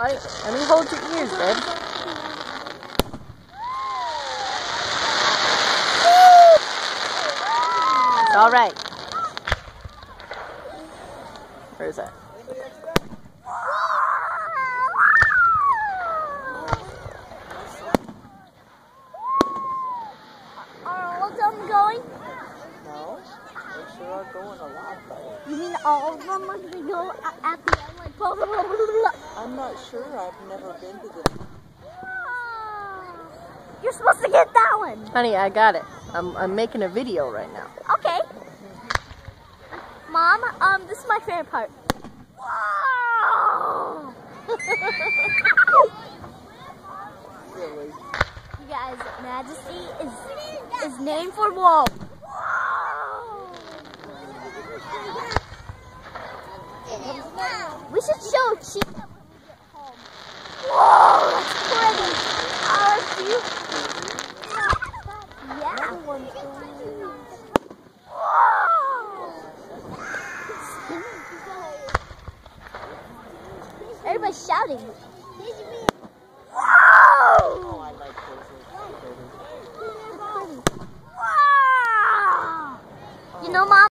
Alright, let me hold your ears, babe. It's alright. Where is that? Are all of them going? No, they sure are going a lot though. You mean all of them are going to go at the end like blah, blah, blah, blah, blah. I'm not sure. I've never been to the... You're supposed to get that one. Honey, I got it. I'm making a video right now. Okay. Mom, this is my favorite part. Wow! Really? You guys, Majesty is named for Whoa. We should show Chief when we get home. Whoa, that's pretty. Do you? Yeah. Whoa. Everybody's shouting.